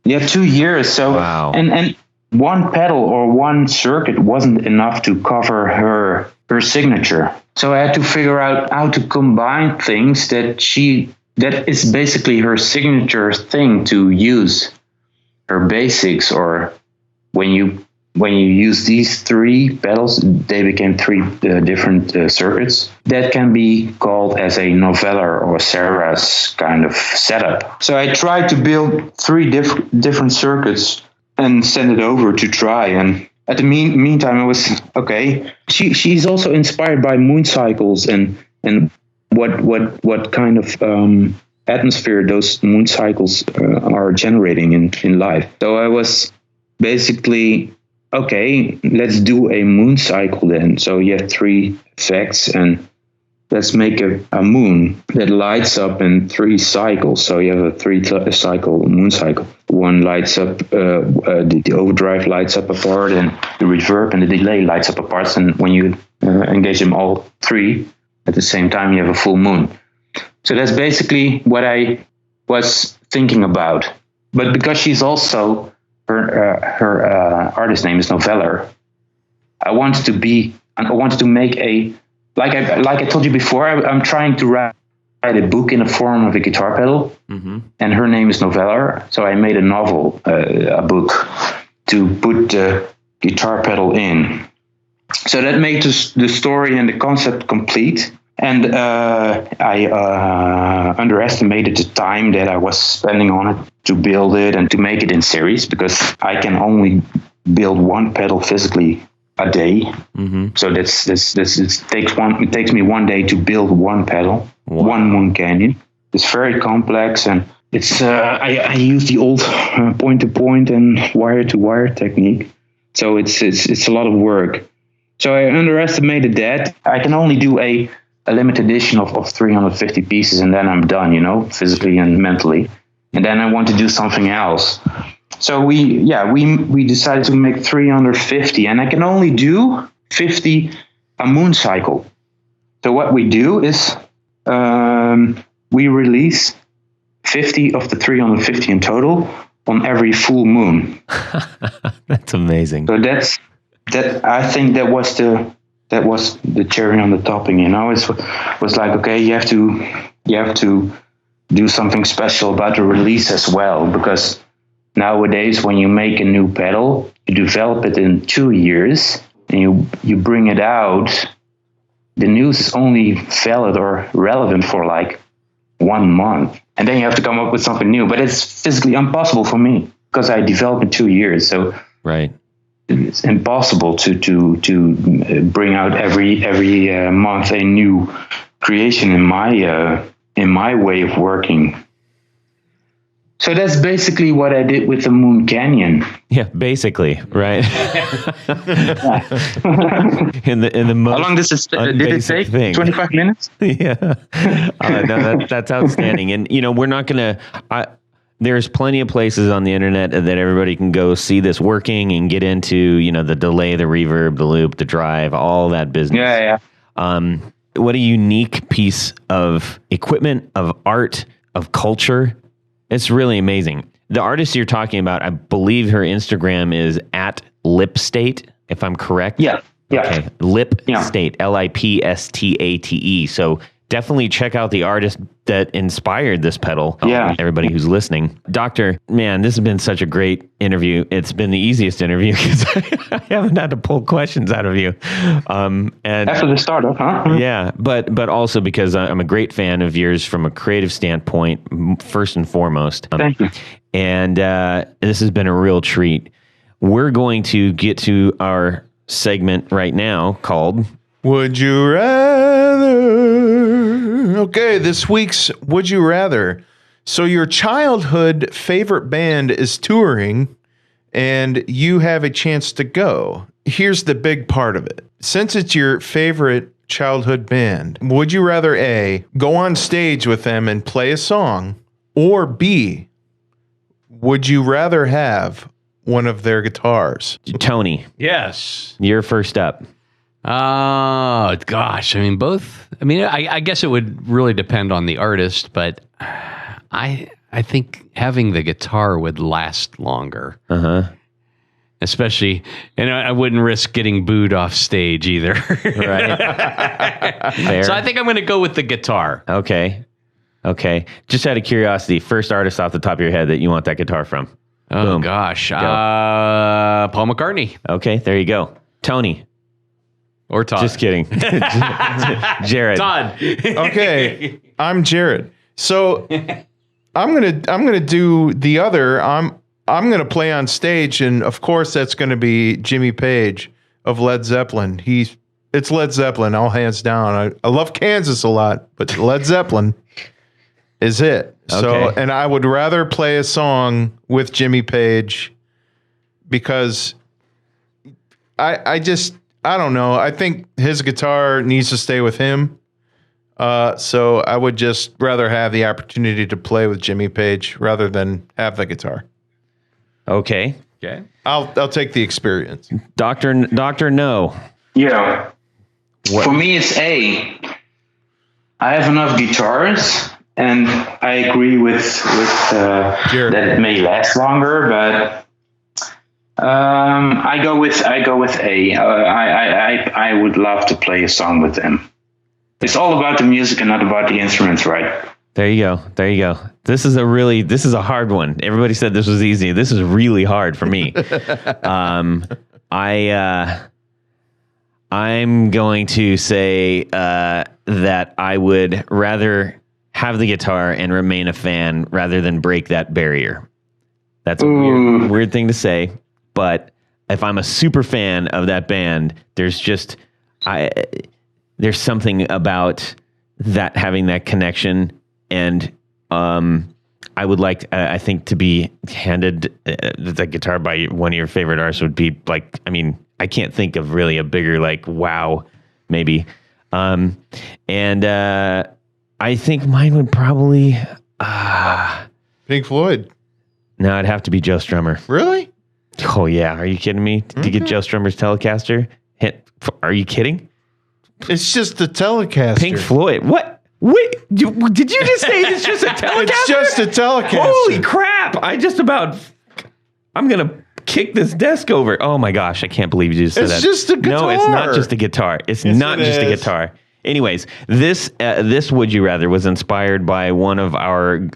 yeah, 2 years. So wow. And one pedal or one circuit wasn't enough to cover her signature. So I had to figure out how to combine things that is basically her signature thing to use, her basics. Or when you use these three pedals, they became three different circuits that can be called as a noveller or Serras kind of setup. So I tried to build three different circuits and send it over to try. And at the meantime, I was okay. She's also inspired by moon cycles and what kind of atmosphere those moon cycles are generating in life. So I was basically, okay, let's do a moon cycle then. So you have 3 effects, and let's make a moon that lights up in 3 cycles. So you have a 3-cycle moon cycle. One lights up, the overdrive lights up a part, and the reverb and the delay lights up a part. And when you engage them all 3 at the same time, you have a full moon. So that's basically what I was thinking about. But because she's also, her artist name is Novak, I wanted to make a, like I told you before, I'm trying to write a book in the form of a guitar pedal, and her name is Novak. So I made a novel, a book, to put the guitar pedal in. So that made the story and the concept complete. And I underestimated the time that I was spending on it to build it and to make it in series, because I can only build one pedal physically a day. So it takes me 1 day to build one pedal, one Moon Canyon. It's very complex, and it's I use the old point-to-point and wire-to-wire technique. So it's a lot of work. So I underestimated that. I can only do a limited edition of 350 pieces, and then I'm done, physically and mentally. And then I want to do something else. So we decided to make 350, and I can only do 50 a moon cycle. So what we do is we release 50 of the 350 in total on every full moon. That's amazing. So I think that was the cherry on the topping. It was like, okay, you have to do something special about the release as well, because nowadays when you make a new pedal, you develop it in 2 years, and you bring it out. The news is only valid or relevant for like 1 month, and then you have to come up with something new. But it's physically impossible for me because I developed in 2 years. So right. It's impossible to bring out every month a new creation in my way of working. So that's basically what I did with the Moon Canyon. Yeah, basically, right. in the most how long did it take? Thing. 25 minutes? Yeah. No, that's outstanding. And we're not gonna. There's plenty of places on the internet that everybody can go see this working and get into, the delay, the reverb, the loop, the drive, all that business. Yeah. What a unique piece of equipment, of art, of culture. It's really amazing. The artist you're talking about, I believe her Instagram is @lipstate, if I'm correct. Yeah. Okay. Lipstate, Lipstate. So definitely check out the artist that inspired this pedal. Yeah. Everybody who's listening. Doctor, man, this has been such a great interview. It's been the easiest interview because I haven't had to pull questions out of you. And after the startup, huh? Yeah, but also because I'm a great fan of yours from a creative standpoint, first and foremost. Thank you. And this has been a real treat. We're going to get to our segment right now called Would You Rather? Okay, this week's Would You Rather. So your childhood favorite band is touring and you have a chance to go. Here's the big part of it. Since it's your favorite childhood band, would you rather A, go on stage with them and play a song, or B, would you rather have one of their guitars? Tony? Yes. You're first up. Oh, gosh. I mean, both. I mean, I guess it would really depend on the artist, but I think having the guitar would last longer. Uh-huh. Especially, and I wouldn't risk getting booed off stage either. Right. So I think I'm going to go with the guitar. Okay. Just out of curiosity, first artist off the top of your head that you want that guitar from? Oh, Boom. gosh. Paul McCartney. Okay, there you go. Tony. Or Todd. Just kidding. Jared. Todd. Okay, I'm Jared. So I'm gonna do the other. I'm going to play on stage, and of course that's going to be Jimmy Page of Led Zeppelin. It's Led Zeppelin, all hands down. I love Kansas a lot, but Led Zeppelin is it. Okay. So, and I would rather play a song with Jimmy Page because I don't know. I think his guitar needs to stay with him. So I would just rather have the opportunity to play with Jimmy Page rather than have the guitar. Okay. Okay. I'll take the experience. Doctor No. Yeah. What? For me, it's A. I have enough guitars, and I agree with Jared. that it may last longer, but I go with A. I would love to play a song with them. It's all about the music and not about the instruments, right? There you go. This is a hard one. Everybody said this was easy. This is really hard for me. I'm going to say that I would rather have the guitar and remain a fan rather than break that barrier. That's a weird thing to say, but if I'm a super fan of that band, there's something about that, having that connection. And I would like, I think, to be handed the guitar by one of your favorite artists would be like, I mean, I can't think of really a bigger, like, wow, maybe. And I think mine would probably... Pink Floyd. No, it'd have to be Joe Strummer. Really? Oh, yeah. Are you kidding me? Did you get Joe Strummer's Telecaster? Are you kidding? It's just the Telecaster. Pink Floyd. What? Wait, did you just say it's just a Telecaster? It's just a Telecaster. Holy crap. I'm going to kick this desk over. Oh my gosh, I can't believe you just said It's that. just a guitar. No, it's not just a guitar. It's Yes, not it just a is. guitar. Anyways, this Would You Rather was inspired by one of our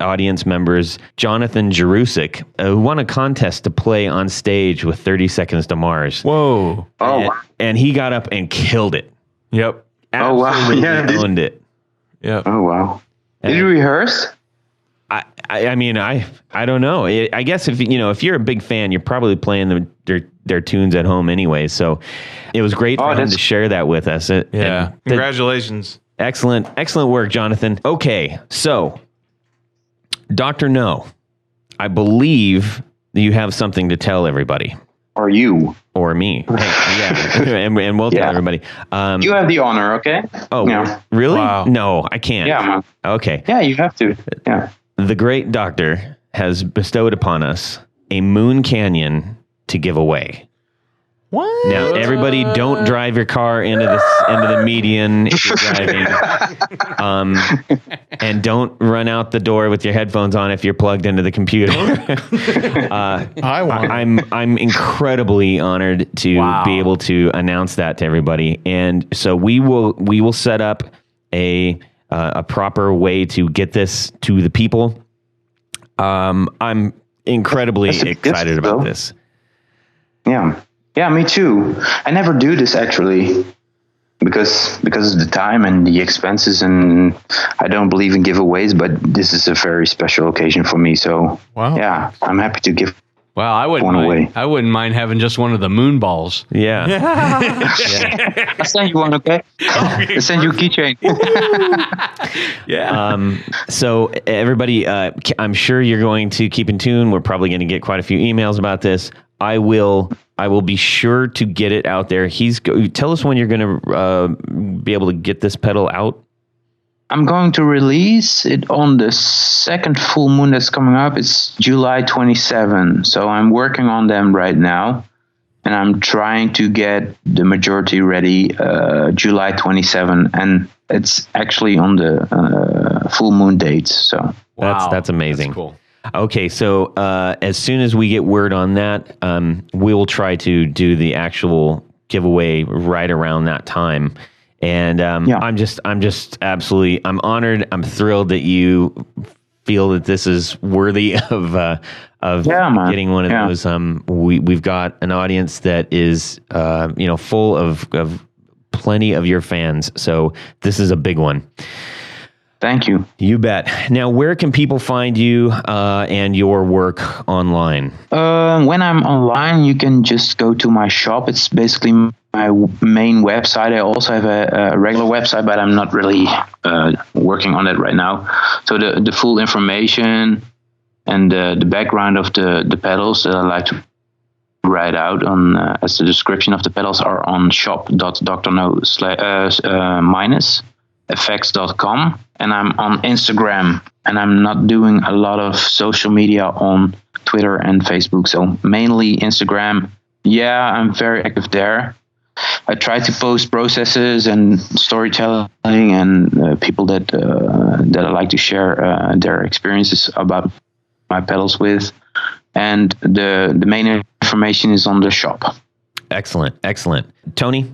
audience members, Jonathan Jerusik, who won a contest to play on stage with 30 Seconds to Mars. Whoa. And he got up and killed it. Yep. Oh, wow. Absolutely Yeah. owned it. Yep. Oh, wow. Did you rehearse? I mean, I don't know. I guess if you're a big fan, you're probably playing their tunes at home anyway. So it was great for him to share that with us. Yeah. Congratulations. Excellent work, Jonathan. Okay, so Dr. No, I believe you have something to tell everybody. Or you? Or me. Hey, yeah, and we'll tell everybody. You have the honor, okay? Oh, Yeah. really? Wow. No, I can't. Yeah, man. Okay. Yeah, you have to. Yeah. The great doctor has bestowed upon us a Moon Canyon to give away. What? Now, everybody, don't drive your car into the median if you're driving, and don't run out the door with your headphones on if you're plugged into the computer. I'm incredibly honored to be able to announce that to everybody, and so we will set up a proper way to get this to the people. I'm incredibly excited about this. Yeah. Yeah, me too. I never do this actually because of the time and the expenses, and I don't believe in giveaways, but this is a very special occasion for me. So yeah, I'm happy to give Well, I wouldn't one mind. away. I wouldn't mind having just one of the moon balls. Yeah. I'll send you one, okay? I'll send you a keychain. Yeah. So everybody, I'm sure you're going to keep in tune. We're probably going to get quite a few emails about this. I will be sure to get it out there. Tell us when you're going to be able to get this pedal out. I'm going to release it on the second full moon that's coming up. It's July 27. So I'm working on them right now. And I'm trying to get the majority ready July 27. And it's actually on the full moon date. So That's amazing. That's cool. Okay, so as soon as we get word on that, we will try to do the actual giveaway right around that time. And I'm just absolutely, I'm honored. I'm thrilled that you feel that this is worthy of getting one of those. We've got an audience that is full of plenty of your fans. So this is a big one. Thank you. You bet. Now, where can people find you and your work online? When I'm online, you can just go to my shop. It's basically my main website. I also have a regular website, but I'm not really working on it right now. So the full information and the background of the pedals that I like to write out on as the description of the pedals are on shop.drno-effects.com, and I'm on Instagram, and I'm not doing a lot of social media on Twitter and Facebook, so mainly Instagram. Yeah, I'm very active there. I try to post processes and storytelling and people that I like to share their experiences about my pedals with, and the main information is on the shop. Excellent. Tony,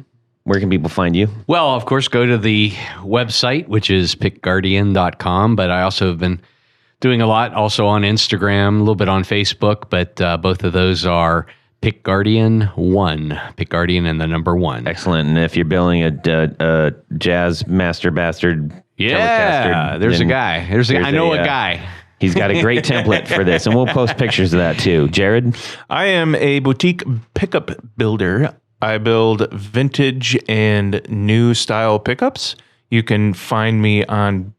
where can people find you? Well, of course, go to the website, which is pickguardian.com, but I also have been doing a lot also on Instagram, a little bit on Facebook, but both of those are Pick Guardian 1. Pick Guardian and the number 1. Excellent. And if you're building a Jazz Master Bastard Telecaster, there's a guy. I know a guy. He's got a great template for this, and we'll post pictures of that too. Jared? I am a boutique pickup builder. I build vintage and new style pickups. You can find me on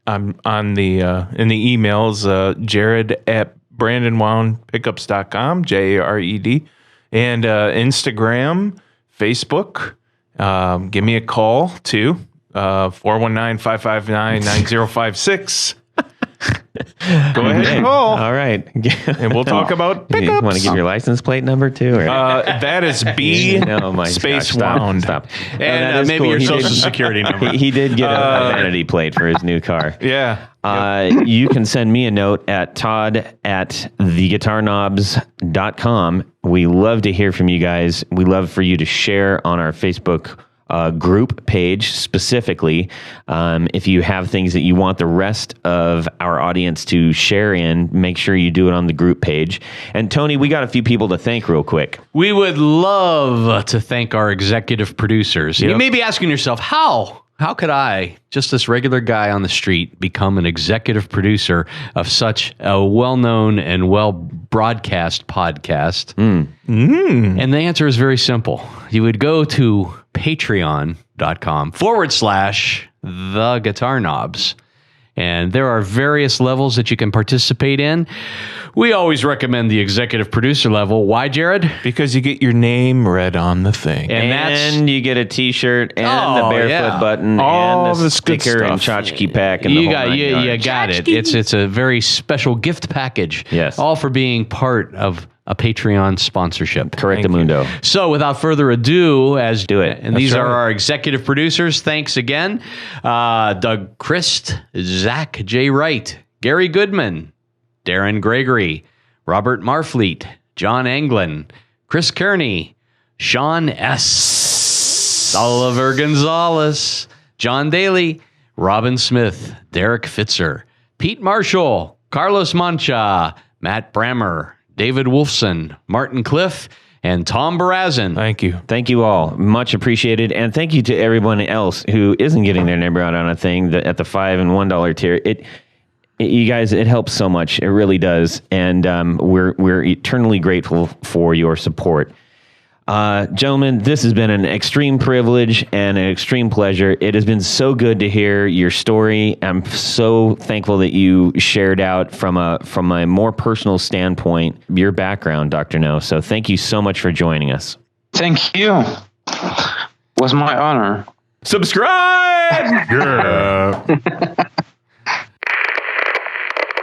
the in the emails, Jared at BrandonWoundPickups.com, Jared, and Instagram, Facebook. Give me a call too, 419-559-9056. Go ahead and call. All right. And we'll talk about pickups. You want to give your license plate number too? Or? That is B space wound. Stop. And maybe your social security number. He did get a vanity plate for his new car. Yeah. You can send me a note at todd@theguitarknobs.com. We love to hear from you guys. We love for you to share on our Facebook group page specifically. If you have things that you want the rest of our audience to share in, make sure you do it on the group page. And Tony, we got a few people to thank real quick. We would love to thank our executive producers. Yep. You may be asking yourself, how could I, just this regular guy on the street, become an executive producer of such a well-known and well-broadcast podcast? And the answer is very simple. You would go to patreon.com/theguitarknobs. And there are various levels that you can participate in. We always recommend the executive producer level. Why, Jared? Because you get your name read on the thing. And you get a T-shirt and the barefoot button all and the sticker and tchotchke pack and the whole nine yards. You got it. It's a very special gift package. Yes. All for being part of a Patreon sponsorship. Correctamundo. So without further ado, Do it. And these are our executive producers. Thanks again. Doug Christ, Zach J. Wright, Gary Goodman, Darren Gregory, Robert Marfleet, John Anglin, Chris Kearney, Sean S., Oliver Gonzalez, John Daly, Robin Smith, Derek Fitzer, Pete Marshall, Carlos Mancha, Matt Brammer, David Wolfson, Martin Cliff, and Tom Barazin. Thank you. Thank you all. Much appreciated. And thank you to everyone else who isn't getting their name out on a thing at the $5 and $1 tier. You guys, it helps so much. It really does. And we're eternally grateful for your support. Gentlemen, this has been an extreme privilege and an extreme pleasure. It has been so good to hear your story. I'm so thankful that you shared out from a more personal standpoint your background, Dr. No. So thank you so much for joining us. Thank you. Was my honor. Subscribe!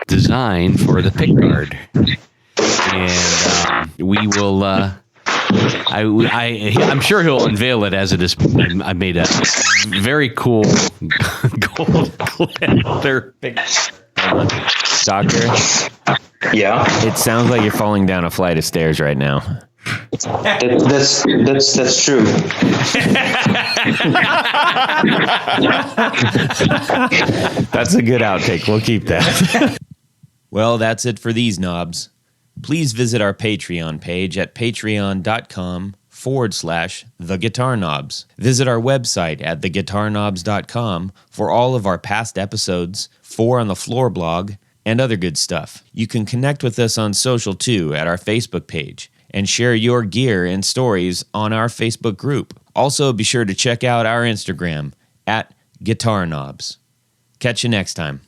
Designed for the pickguard. And we will... I'm sure he'll unveil it as it is. I made a very cool gold glitter. Doctor? Yeah. It sounds like you're falling down a flight of stairs right now. That's true. That's a good outtake. We'll keep that. Well, that's it for these knobs. Please visit our Patreon page at patreon.com/ facebook.com/theguitarknobs. Visit our website at theguitarknobs.com for all of our past episodes, 4 on the Floor blog, and other good stuff. You can connect with us on social too at our Facebook page and share your gear and stories on our Facebook group. Also, be sure to check out our Instagram at Guitar Knobs. Catch you next time.